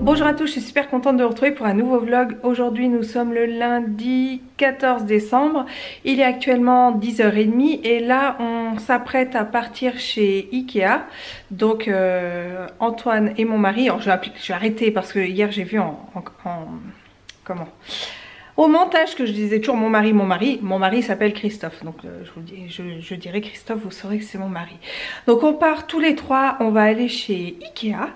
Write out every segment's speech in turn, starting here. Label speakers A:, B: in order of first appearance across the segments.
A: Bonjour à tous, je suis super contente de vous retrouver pour un nouveau vlog. Aujourd'hui nous sommes le lundi 14 décembre. Il est actuellement 10h30 et là on s'apprête à partir chez Ikea. Donc Antoine et mon mari, alors je vais arrêter parce que hier j'ai vu comment au montage que je disais toujours mon mari s'appelle Christophe, donc je dirais Christophe, vous saurez que c'est mon mari. Donc on part tous les trois, on va aller chez Ikea.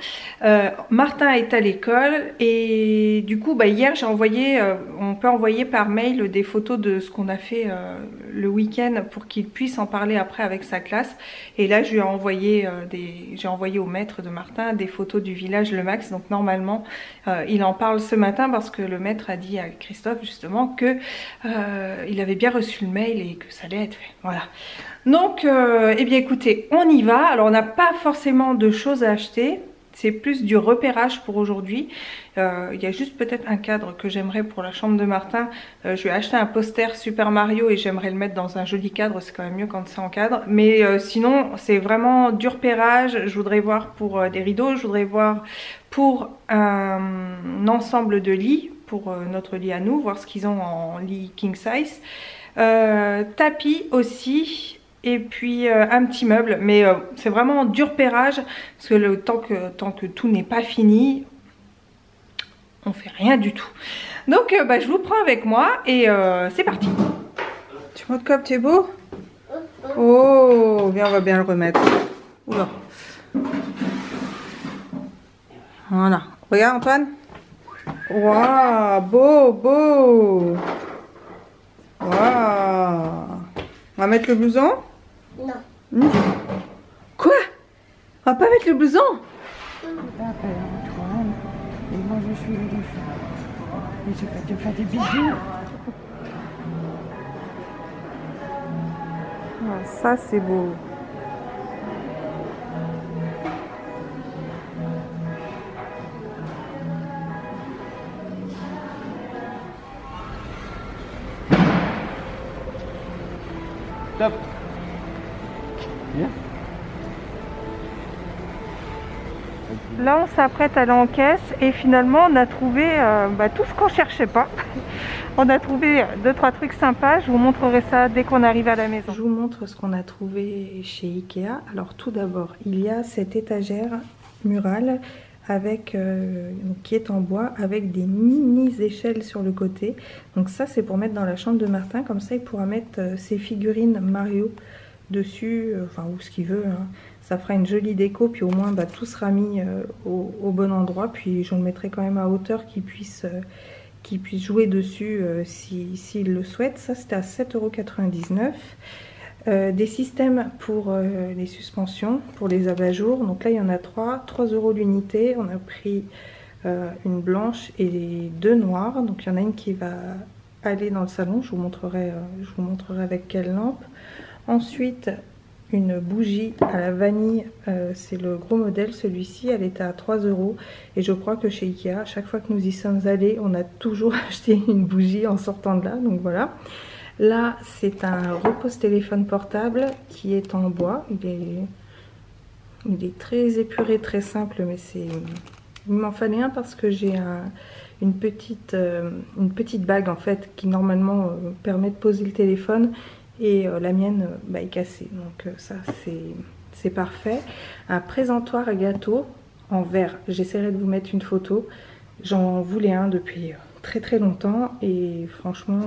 A: Martin est à l'école et du coup hier j'ai envoyé, on peut envoyer par mail des photos de ce qu'on a fait le week-end pour qu'il puisse en parler après avec sa classe. Et là je lui ai envoyé j'ai envoyé au maître de Martin des photos du village Le Max. Donc normalement il en parle ce matin parce que le maître a dit à Christophe justement que il avait bien reçu le mail et que ça allait être fait. Voilà. Donc eh bien écoutez, on y va. Alors on n'a pas forcément de choses à acheter. C'est plus du repérage pour aujourd'hui. Il y a juste peut-être un cadre que j'aimerais pour la chambre de Martin. Je vais acheter un poster Super Mario et j'aimerais le mettre dans un joli cadre. C'est quand même mieux quand c'est en cadre. Mais sinon, c'est vraiment du repérage. Je voudrais voir pour des rideaux. Je voudrais voir pour un ensemble de lits, pour notre lit à nous. Voir ce qu'ils ont en lit king size. Tapis aussi. Et puis un petit meuble, mais c'est vraiment du repérage parce que tant que tout n'est pas fini, on fait rien du tout. Donc je vous prends avec moi et c'est parti. Tu montres comme tu es beau? Oh, bien, on va bien le remettre. Oula. Voilà. Regarde Antoine. Waouh, beau. Waouh. On va mettre le blouson? Non. Quoi? On va pas mettre le blouson?
B: Antoine, et moi je suis l'éléphant. Et je vais te faire des bisous.
A: Ah, ça c'est beau.
B: Top. Bien.
A: Là on s'apprête à aller en caisse et finalement on a trouvé tout ce qu'on cherchait pas. On a trouvé 2-3 trucs sympas, je vous montrerai ça dès qu'on arrive à la maison. Je vous montre ce qu'on a trouvé chez Ikea. Alors tout d'abord, il y a cette étagère murale avec qui est en bois avec des mini échelles sur le côté. Donc ça c'est pour mettre dans la chambre de Martin, comme ça il pourra mettre ses figurines Mario dessus, ou ce qu'il veut, hein. Ça fera une jolie déco, puis au moins tout sera mis au bon endroit, puis je le mettrai quand même à hauteur qu'il puisse jouer dessus s'il le souhaite. Ça c'était à 7,99 €. Des systèmes pour les suspensions, pour les abat-jours. Donc là il y en a 3 € l'unité. On a pris une blanche et 2 noires. Donc il y en a une qui va aller dans le salon. Je vous montrerai avec quelle lampe. Ensuite une bougie à la vanille, c'est le gros modèle, celui-ci, elle était à 3 € et je crois que chez Ikea, chaque fois que nous y sommes allés, on a toujours acheté une bougie en sortant de là, donc voilà. Là c'est un repose-téléphone portable qui est en bois, il est très épuré, très simple, mais il m'en fallait un parce que j'ai une petite bague en fait qui normalement permet de poser le téléphone. Et la mienne est cassée, donc ça c'est parfait. Un présentoir à gâteau en verre, j'essaierai de vous mettre une photo. J'en voulais un depuis très très longtemps et franchement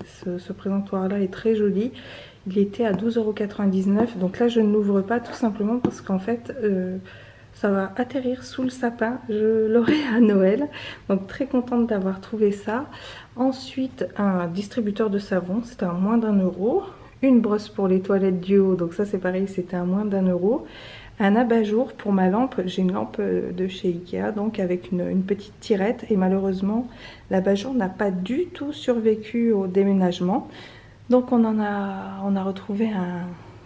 A: ce présentoir là est très joli. Il était à 12,99 €, donc là je ne l'ouvre pas tout simplement parce qu'en fait ça va atterrir sous le sapin, je l'aurai à Noël, donc très contente d'avoir trouvé ça. Ensuite un distributeur de savon, c'était à moins d'1 €. Une brosse pour les toilettes duo, donc ça c'est pareil, c'était à moins d'1 €. Un abat-jour pour ma lampe, j'ai une lampe de chez Ikea, donc avec une petite tirette, et malheureusement l'abat-jour n'a pas du tout survécu au déménagement. Donc on a retrouvé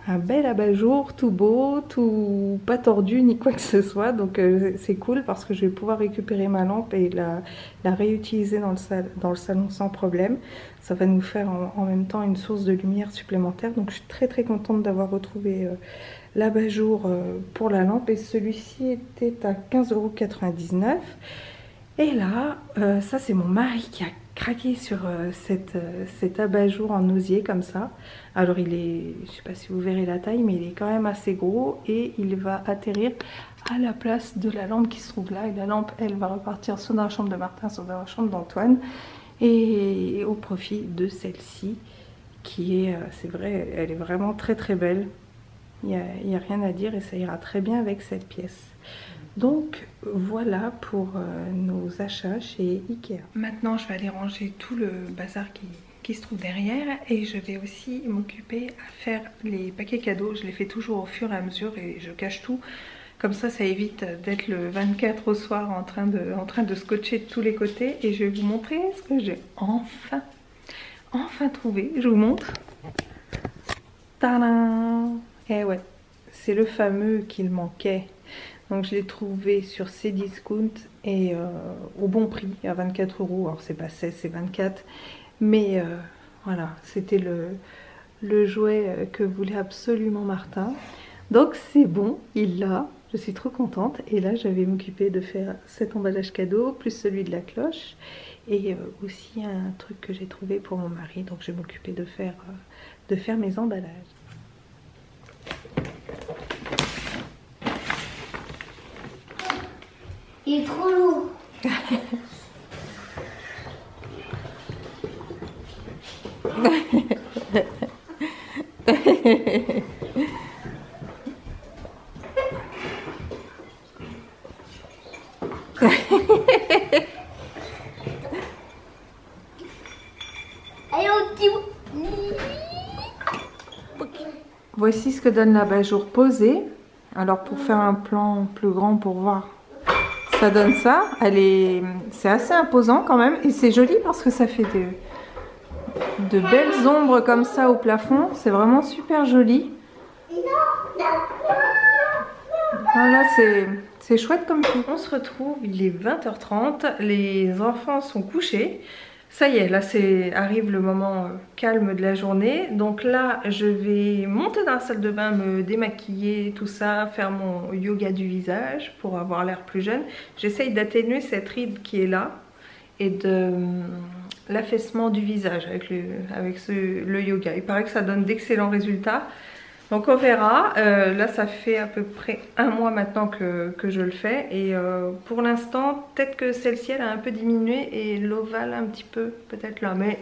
A: un bel abat-jour, tout beau, tout pas tordu ni quoi que ce soit. Donc c'est cool parce que je vais pouvoir récupérer ma lampe et la réutiliser dans le salon sans problème. Ça va nous faire en même temps une source de lumière supplémentaire. Donc je suis très très contente d'avoir retrouvé l'abat-jour pour la lampe. Et celui-ci était à 15,99 €. Et là, ça c'est mon mari qui a craqué sur cet abat-jour en osier comme ça. Alors il est, je sais pas si vous verrez la taille, mais il est quand même assez gros et il va atterrir à la place de la lampe qui se trouve là. Et la lampe, elle va repartir soit dans la chambre de Martin, soit dans la chambre d'Antoine, et au profit de celle-ci qui est, c'est vrai, elle est vraiment très très belle. Il n'y a rien à dire et ça ira très bien avec cette pièce. Donc voilà pour nos achats chez Ikea. Maintenant je vais aller ranger tout le bazar qui se trouve derrière et je vais aussi m'occuper à faire les paquets cadeaux. Je les fais toujours au fur et à mesure et je cache tout. Comme ça évite d'être le 24 au soir en train de scotcher de tous les côtés. Et je vais vous montrer ce que j'ai enfin trouvé. Je vous montre. Tadam! Eh ouais, c'est le fameux qu'il manquait. Donc je l'ai trouvé sur Cdiscount et au bon prix, à 24 €. Alors c'est pas 16, c'est 24. Mais voilà, c'était le jouet que voulait absolument Martin. Donc c'est bon, il l'a. Je suis trop contente. Et là, je vais m'occuper de faire cet emballage cadeau, plus celui de la cloche. Et aussi un truc que j'ai trouvé pour mon mari. Donc je vais m'occuper de faire mes emballages.
C: Il est trop lourd. Allez, au petit bout.
A: Voici ce que donne l'abat-jour posé. Alors pour faire un plan plus grand pour voir, ça donne ça. C'est assez imposant quand même et c'est joli parce que ça fait de belles ombres comme ça au plafond. C'est vraiment super joli. Voilà, c'est chouette comme tout. On se retrouve, il est 20h30, les enfants sont couchés. Ça y est, là arrive le moment calme de la journée. Donc là, je vais monter dans la salle de bain, me démaquiller, tout ça, faire mon yoga du visage pour avoir l'air plus jeune. J'essaye d'atténuer cette ride qui est là et de l'affaissement du visage avec le yoga. Il paraît que ça donne d'excellents résultats. Donc on verra. Là ça fait à peu près un mois maintenant que je le fais. Et pour l'instant peut-être que celle-ci elle a un peu diminué et l'ovale un petit peu peut-être là. Mais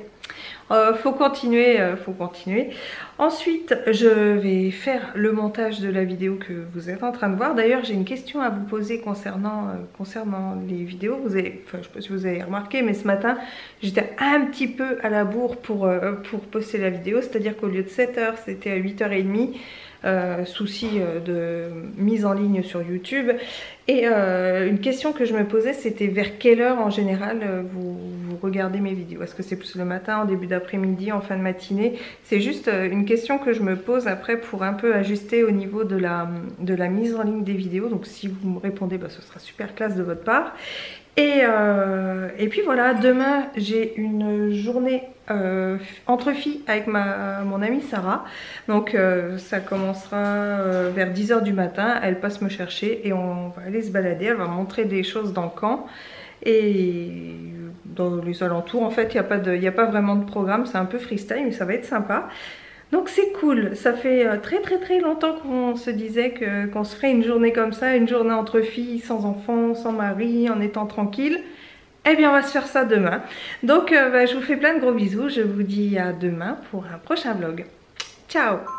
A: faut continuer, faut continuer. Ensuite je vais faire le montage de la vidéo que vous êtes en train de voir. D'ailleurs j'ai une question à vous poser concernant les vidéos. Enfin, je ne sais pas si vous avez remarqué, mais ce matin j'étais un petit peu à la bourre pour poster la vidéo. C'est-à-dire qu'au lieu de 7 h, c'était à 8h30. Souci de mise en ligne sur YouTube. Et une question que je me posais, c'était vers quelle heure en général vous regardez mes vidéos? Est-ce que c'est plus le matin, en début d'après-midi, en fin de matinée? C'est juste une question que je me pose après pour un peu ajuster au niveau de la mise en ligne des vidéos. Donc si vous me répondez, bah, ce sera super classe de votre part. Et puis voilà, demain j'ai une journée entre filles avec mon amie Sarah. Donc ça commencera vers 10 h du matin. Elle passe me chercher et on va aller se balader. Elle va montrer des choses dans le camp et dans les alentours. En fait il n'y a pas vraiment de programme, c'est un peu freestyle mais ça va être sympa. Donc c'est cool, ça fait très longtemps qu'on se disait qu'on se ferait une journée comme ça, une journée entre filles, sans enfants, sans mari, en étant tranquille. Eh bien on va se faire ça demain. Donc je vous fais plein de gros bisous, je vous dis à demain pour un prochain vlog. Ciao!